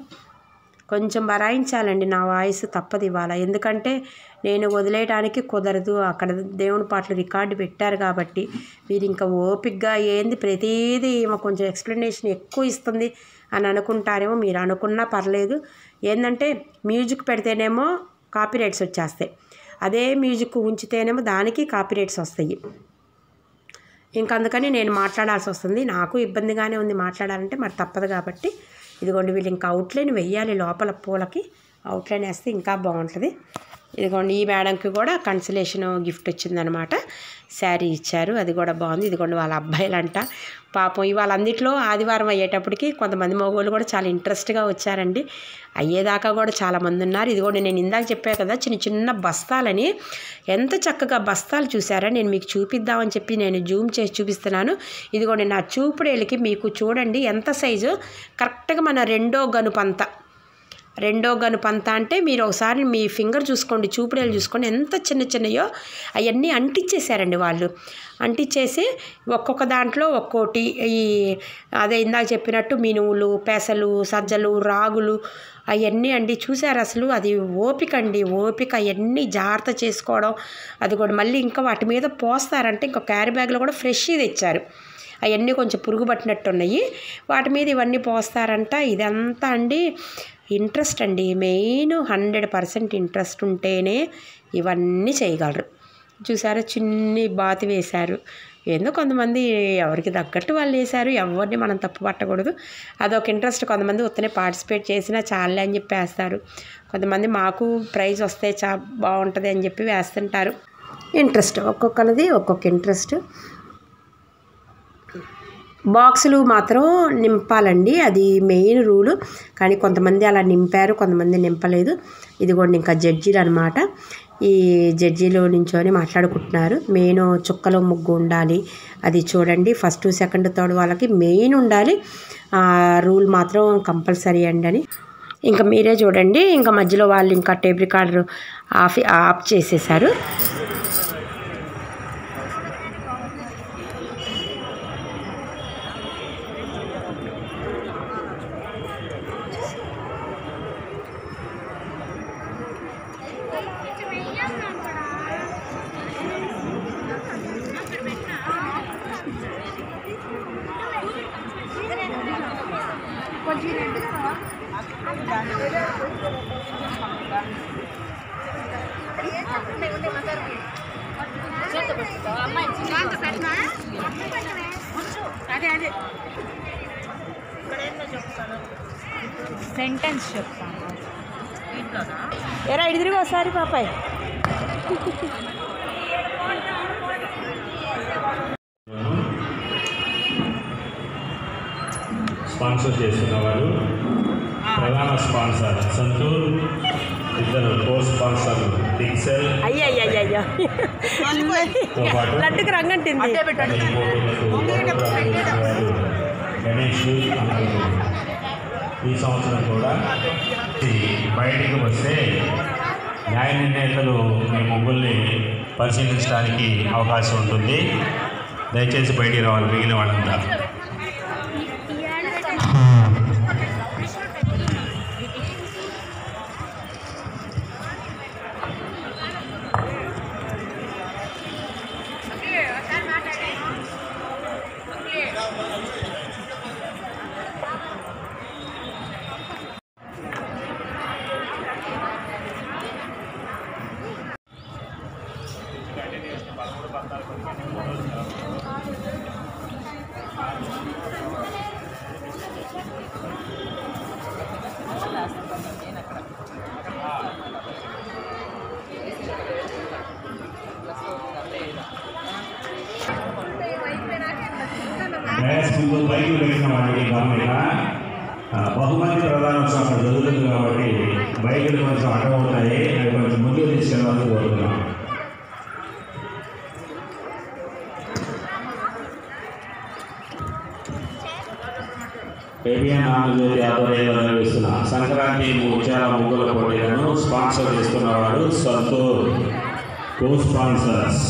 కొంచెం బరాయించాలండి, నా వాయిస్ తప్పదు ఇవాళ, ఎందుకంటే నేను వదిలేయడానికి కుదరదు. అక్కడ దేవుని పాటలు రికార్డు పెట్టారు కాబట్టి మీరు ఇంకా ఓపికగా ఏంది ప్రతిదీ కొంచెం ఎక్స్ప్లెనేషన్ ఎక్కువ ఇస్తుంది అని అనుకుంటారేమో. మీరు అనుకున్నా పర్లేదు. ఏంటంటే మ్యూజిక్ పెడితేనేమో కాపీరైట్స్ వచ్చేస్తాయి, అదే మ్యూజిక్ ఉంచితేనేమో దానికి కాపీరైట్స్ వస్తాయి. ఇంకా అందుకని నేను మాట్లాడాల్సి వస్తుంది. నాకు ఇబ్బందిగానే ఉంది మాట్లాడాలంటే, మరి తప్పదు కాబట్టి. ఇదిగోండి వీళ్ళు ఇంకా అవుట్లైన్ వెయ్యాలి లోపల పూలకి, అవుట్లైన్ వేస్తే ఇంకా బాగుంటుంది. ఇదిగోండి ఈ మేడంకి కూడా కన్సలేషన్ గిఫ్ట్ వచ్చిందనమాట, శారీ ఇచ్చారు, అది కూడా బాగుంది. ఇదిగోండి వాళ్ళ అబ్బాయిలంట పాపం. ఇవాళ అన్నింటిలో ఆదివారం అయ్యేటప్పటికి కొంతమంది మగవాళ్ళు కూడా చాలా ఇంట్రెస్ట్గా వచ్చారండి. అయ్యేదాకా కూడా చాలామంది ఉన్నారు. ఇదిగోండి నేను ఇందాక చెప్పాను కదా చిన్న బస్తాలని, ఎంత చక్కగా బస్తాలు చూసారా. నేను మీకు చూపిద్దామని చెప్పి నేను జూమ్ చేసి చూపిస్తున్నాను. ఇదిగోండి నా చూపుడేళ్ళకి మీకు చూడండి ఎంత సైజు, కరెక్ట్గా మన రెండో గనుపంత అంటే మీరు ఒకసారి మీ ఫింగర్ చూసుకోండి, చూపుడేలు చూసుకోండి ఎంత చిన్నయో. అవన్నీ అంటించేశారండి వాళ్ళు. అంటించేసి ఒక్కొక్క దాంట్లో ఒక్కోటి, ఈ అదే ఇందాక చెప్పినట్టు మినువులు, పెసలు, సజ్జలు, రాగులు అవన్నీ అండి. చూసారు అసలు అది ఓపిక అవన్నీ జాగ్రత్త చేసుకోవడం. అది కూడా మళ్ళీ ఇంకా వాటి మీద పోస్తారంటే ఇంకో క్యారీ బ్యాగ్లో కూడా ఫ్రెష్ తెచ్చారు. అవన్నీ కొంచెం పురుగు పట్టినట్టు ఉన్నాయి, వాటి మీద ఇవన్నీ పోస్తారంట. ఇదంతా అండి ఇంట్రెస్ట్ అండి, మెయిన్ 100% ఇంట్రెస్ట్ ఉంటేనే ఇవన్నీ చేయగలరు. చూసారా చిన్ని బాతి వేశారు. ఏందో కొంతమంది ఎవరికి తగ్గట్టు వాళ్ళు వేశారు, ఎవరిని మనం తప్పు పట్టకూడదు. అదొక ఇంట్రెస్ట్. కొంతమంది ఉత్తనే పార్టిసిపేట్ చేసినా చాలే అని చెప్పి వేస్తారు, కొంతమంది మాకు ప్రైజ్ వస్తే బాగుంటుంది అని చెప్పి వేస్తుంటారు. ఇంట్రెస్ట్ ఒక్కొక్కరిది ఒక్కొక్క ఇంట్రెస్ట్. బాక్సులు మాత్రం నింపాలండి, అది మెయిన్ రూలు. కానీ కొంతమంది అలా నింపారు, కొంతమంది నింపలేదు. ఇదిగోండి ఇంకా జడ్జీలు అనమాట. ఈ జడ్జీలు నించొని మాట్లాడుకుంటున్నారు. మెయిన్ చుక్కలో ముగ్గు ఉండాలి, అది చూడండి. ఫస్ట్ సెకండ్ థర్డ్ వాళ్ళకి మెయిన్ ఉండాలి, రూల్ మాత్రం కంపల్సరీ అండి అని. ఇంకా మీరే చూడండి. ఇంకా మధ్యలో వాళ్ళు ఇంకా టేప్ రికార్డర్ ఆఫ్ చేసేసారు. సెంటెన్స్ చెప్తాను. ఎరా ఇటు తిరిగి ఒకసారి పాపాయ్. స్పాన్సర్ చేస్తున్నవారు ప్రధాన స్పాన్సర్ సంతూర్, ఇద్దరు కో స్పాన్సర్లు పిక్సెల్, లడ్డుకు రంగంటింది గణేష్. ఈ సంవత్సరం కూడా బయటికి వస్తే న్యాయ నిర్ణేతలు మీ ముగ్గుల్ని పరిశీలించడానికి అవకాశం ఉంటుంది. దయచేసి బయటికి రావాలి మిగిలిన వాళ్ళంతా. ముందు బైకులు పెట్టిన వాళ్ళకి గవర్నమెంట్ బహుమతి ప్రధానోత్సవం అక్కడ జరుగుతుంది కాబట్టి బైకులు కొంచెం అడ్డమవుతాయి, అవి కొంచెం ముందుకు తీసుకెళ్ళాలని కోరుతున్నాం. ఏబిఎన్ ఆంధ్రజ్యోతి ఆధ్వర్యంలో నిర్వహిస్తున్న సంక్రాంతి ముత్యాల ముగ్గుల పోటీలను స్పాన్సర్ చేస్తున్నవారు సంతూర్. కో స్పాన్సర్స్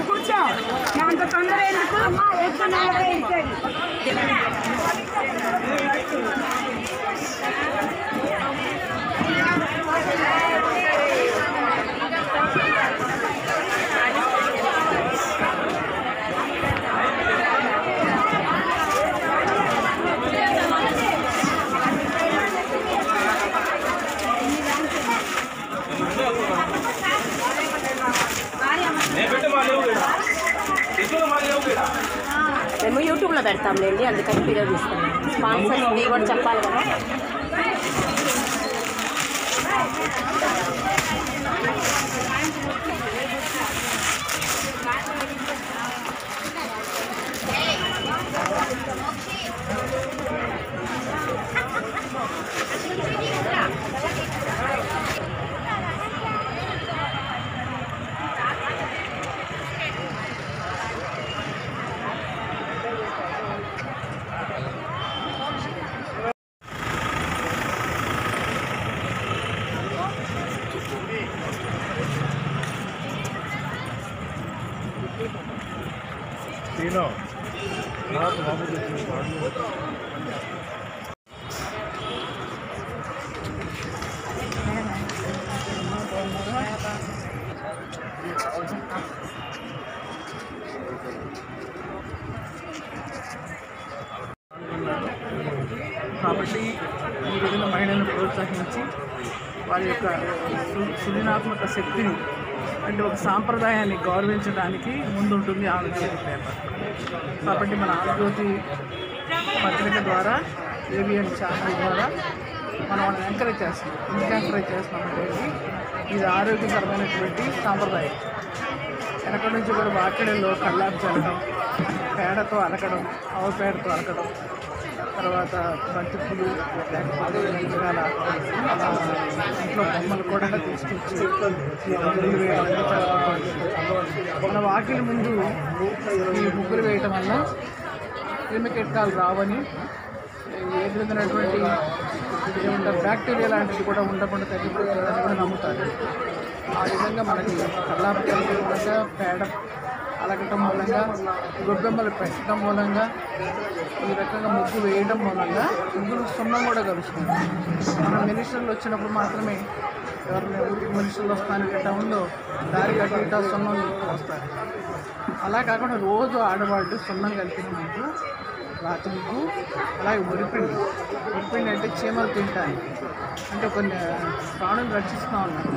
కూర్చో అంత తొందర ఎందుకు మేము యూట్యూబ్లో పెడతాంలేండి, అందుకని వీడియో తీస్తాం. స్పాన్సర్స్ మీరు కూడా చెప్పాలి కదా. కాబట్టి ఈ విధంగా మహిళలను ప్రోత్సహించి వారి యొక్క సృజనాత్మక శక్తిని అంటే ఒక సాంప్రదాయాన్ని గౌరవించడానికి ముందుంటుంది ఆంధ్రజ్యోతి పేపర్. కాబట్టి మన ఆంధ్రజ్యోతి పత్రిక ద్వారా ఏబిఎన్ ఛానల్ ద్వారా మనం వాళ్ళని ఎంకరేజ్ చేస్తున్నాం. ఎందుకు ఎంకరేజ్ చేస్తున్నామంటే ఇది ఆరోగ్యకరమైనటువంటి సాంప్రదాయం. వెనక నుంచి కూడా వాకిళ్ళలో కల్లాపు చల్లడం, పేడతో అలకడం, ఆవు పేడతో అలకడం, తర్వాత బంతిపూలు లేకపోతే రకరకాల ఇంట్లో బొమ్మలు కూడా తీసుకొచ్చి ముగ్గులు వేయడం. మన వాకిలి ముందు ఈ ముగ్గులు వేయటం వల్ల క్రిమికీటకాలు రావని, ఏ విధమైనటువంటి ఏమంటారు బ్యాక్టీరియా లాంటిది కూడా ఉండకుండా తగ్గిపోతుందని కూడా నమ్ముతారు. ఆ విధంగా మనకి కల్లాపు చల్లడం మూలంగా, పేడ అలగటం మూలంగా, గొబ్బెమ్మలు పెట్టడం మూలంగా, ఈ రకంగా ముగ్గు వేయడం మూలంగా ముగ్గులు సున్నం కూడా కలుస్తుంది. మన మినిస్టర్లు వచ్చినప్పుడు మాత్రమే ఎవరైనా ఊరికి మినిస్టర్లు వస్తానికి టౌన్లో దారి కట్టి సున్నం వస్తారు. అలా కాకుండా రోజు ఆడవాళ్ళు సున్నం కలిపిన ముగ్గు, రాతి ముగ్గు, అలాగే ఉరిపిండి. ఉరిపిండి అంటే చీమలు తింటాయి, అంటే కొన్ని ప్రాణులు రక్షిస్తూ ఉన్నాం.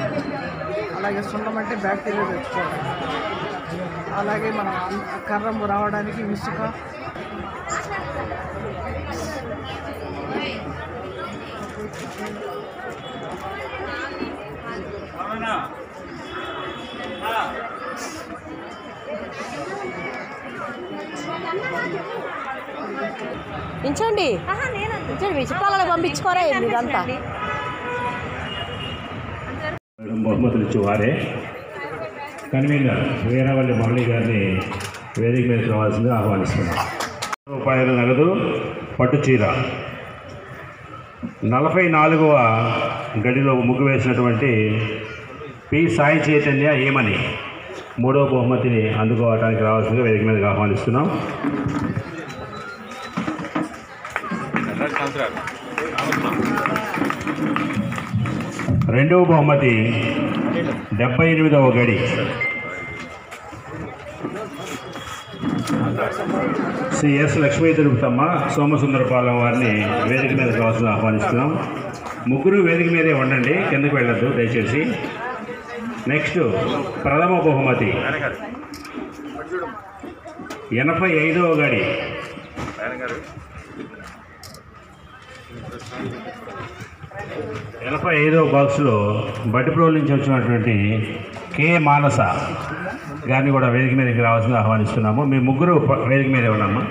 అలాగే సున్నం అంటే బ్యాక్టీరియా తెచ్చుకోవడం. అలాగే మనం కర్రం రావడానికి ఇసుక, ఇంచండి మీ చుట్టాలలో పంపించుకోరా ఇదంతా. బహుమతులు ఇచ్చి వారే కన్వీనర్ వీరవల్లి మురళి గారిని వేదిక మీద రావాల్సిందిగా ఆహ్వానిస్తున్నాం. రూపాయల నగదు పట్టు చీర, 44వ గడిలో ముగ్గు వేసినటువంటి పి సాయి చైతన్య ఏమని మూడవ బహుమతిని అందుకోవడానికి రావాల్సిందిగా వేదిక మీదకి ఆహ్వానిస్తున్నాం. రెండవ బహుమతి 78వ గడి శ్రీ ఎస్ లక్ష్మీ తిరుపతమ్మ సోమసుందరపాలెం వారిని వేదిక మీద కావాల్సిన ఆహ్వానిస్తున్నాం. ముగ్గురు వేదిక మీదే ఉండండి, కిందకు వెళ్ళొద్దు దయచేసి. నెక్స్ట్ ప్రథమ బహుమతి 85వ గడి ఎనభై 85వ బాక్స్లో బట్టిప్రోలు నుంచి వచ్చినటువంటి కే మానస గారిని కూడా వేదిక మీదకి రావాల్సింది ఆహ్వానిస్తున్నాము. మీ ముగ్గురు వేదిక మీదే ఉన్నామా?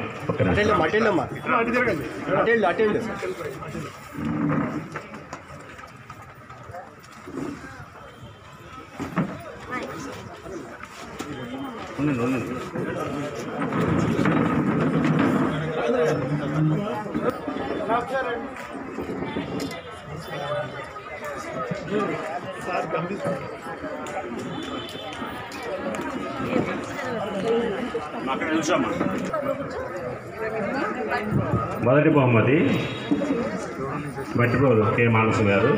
మొదటి బహుమతి బట్టిప్రోలు కే మానస గారు.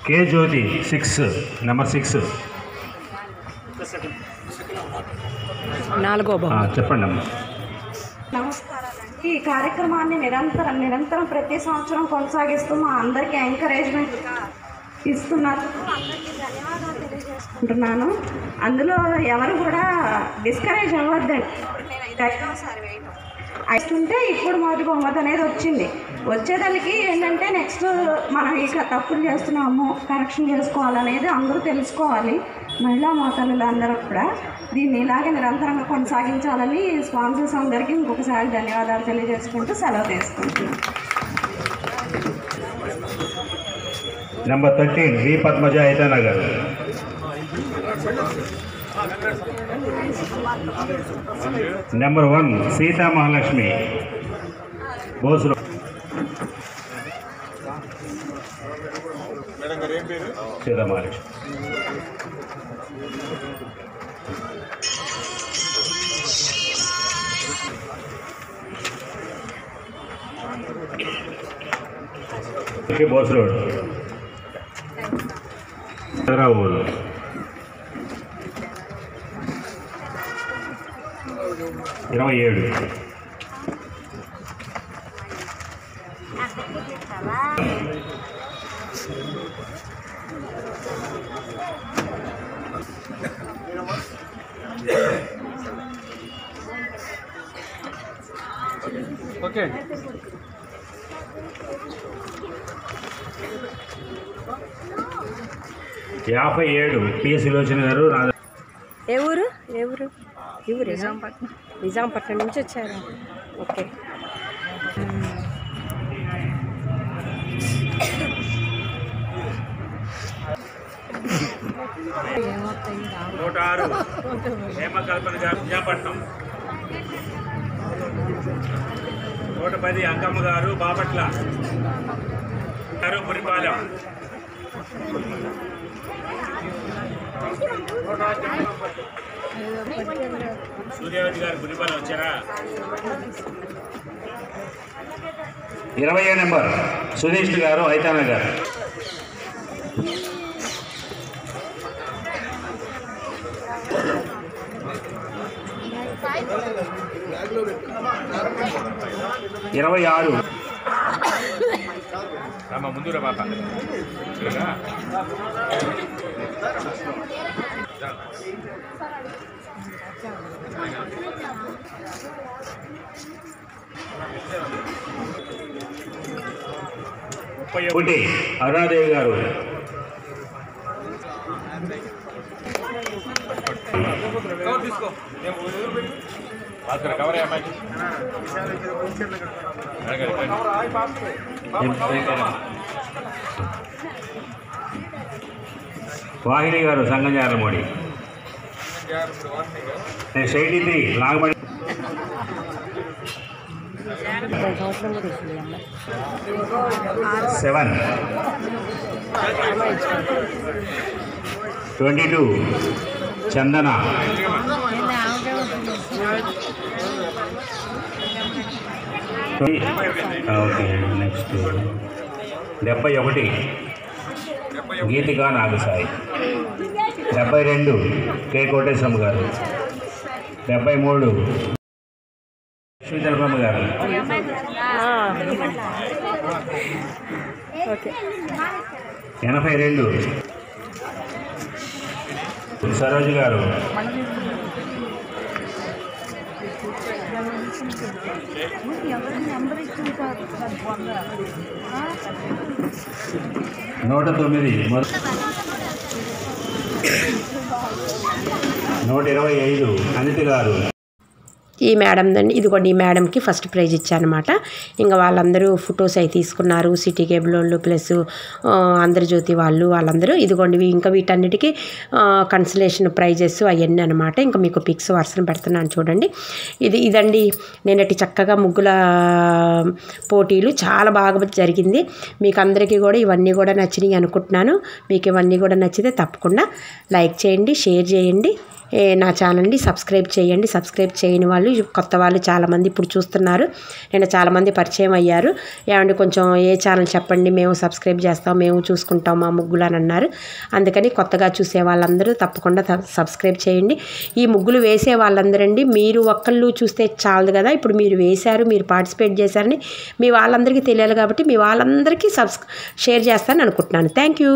కే జ్యోతి 6 నెంబర్ 6 4వ బహుమతి. చెప్పండి అమ్మా. నమస్కారాలండి. ఈ కార్యక్రమాన్ని నిరంతరం ప్రతి సంవత్సరం కొనసాగిస్తూ మా అందరికీ ఎంకరేజ్మెంట్ ఇస్తున్నారు. అందరికీ ధన్యవాదాలు తెలియజేసుకుంటున్నాను. అందులో ఎవరు కూడా డిస్కరేజ్ అవ్వద్దండి. నేను 5వసారి వేయటం అయిస్తుంటే ఇప్పుడు మొదటి బహుమతి అనేది వచ్చింది. వచ్చేదానికి ఏంటంటే నెక్స్ట్ మనం ఇక తప్పులు చేస్తున్నాము, కరెక్షన్ చేసుకోవాలనేది అందరూ తెలుసుకోవాలి. మహిళా మోతలు అందరూ కూడా దీన్ని ఇలాగే నిరంతరంగా కొనసాగించాలని స్పాన్సర్స్ అందరికీ ఇంకొకసారి ధన్యవాదాలు తెలియజేసుకుంటూ సెలవు తీసుకుంటున్నాను. నెంబర్ 13 వి పద్మజ అయితేనా గారు. నెంబర్ 1 సీతా మహాలక్ష్మి బోసులు. సీతా మహాలక్ష్మి. బోస్ రోడ్ ఊరు. ఇరవై 27. ఓకే. యాభై 57 పిఎస్ విలోచన గారు. ఏ ఊరు? ఏ ఊరు? ఈ ఊరు నిజాంపట్నం నుంచి వచ్చారా? ఓకే. హేమకల్పన గారు నిజాంపట్నం. 110 అంకమ్మ గారు బాపట్ల గారు పురిపాలెం. సూర్యవతి గారు పురిపాలెం వచ్చారా? 20వ నెంబర్ సుధీష్ గారు అయితానా గారు. ఇరవై 26 ముందురా పాప. 31 అరుణాదేవి గారు. వాహిని గారు సంగంజారమోడి నెక్స్ట్ 83 నాగమణి 7 22 చందన ఓకే నెక్స్ట్ 71 గీతికా నాగసాయి 72 కే కోటేశ్వరమ్మ గారు 73 లక్ష్మీధర్మమ్మ గారు 82 సరోజ్ గారు 109 అనిత గారు. ఈ మేడం దండి, ఇదిగోండి ఈ మేడంకి ఫస్ట్ ప్రైజ్ ఇచ్చానమాట. ఇంకా వాళ్ళందరూ ఫొటోస్ అవి తీసుకున్నారు, సిటీ కేబుల్ వాళ్ళు ప్లస్ ఆంధ్రజ్యోతి వాళ్ళందరూ. ఇదిగోండి ఇంకా వీటన్నిటికీ కన్సలేషన్ ప్రైజెస్ అవన్నీ అనమాట. ఇంకా మీకు పిక్స్ వరుసను పెడుతున్నాను చూడండి. ఇదండి నేనటి చక్కగా ముగ్గుల పోటీలు చాలా బాగా జరిగింది. మీకు అందరికీ కూడా ఇవన్నీ కూడా నచ్చినాయి అనుకుంటున్నాను. మీకు ఇవన్నీ కూడా నచ్చితే తప్పకుండా లైక్ చేయండి, షేర్ చేయండి, నా ఛానల్ని సబ్స్క్రైబ్ చేయండి. సబ్స్క్రైబ్ చేయని వాళ్ళు, కొత్త వాళ్ళు చాలామంది ఇప్పుడు చూస్తున్నారు. నేను చాలామంది పరిచయం అయ్యారు. ఏమంటే కొంచెం ఏ ఛానల్ చెప్పండి, మేము సబ్స్క్రైబ్ చేస్తాం, మేము చూసుకుంటాం మా ముగ్గులు అని అన్నారు. అందుకని కొత్తగా చూసే వాళ్ళందరూ తప్పకుండా సబ్స్క్రైబ్ చేయండి. ఈ ముగ్గులు వేసే వాళ్ళందరండి మీరు ఒక్కళ్ళు చూస్తే చాలదు కదా, ఇప్పుడు మీరు వేశారు, మీరు పార్టిసిపేట్ చేశారని మీ వాళ్ళందరికీ తెలియాలి కాబట్టి మీ వాళ్ళందరికీ షేర్ చేస్తానని అనుకుంటున్నాను. Thank you.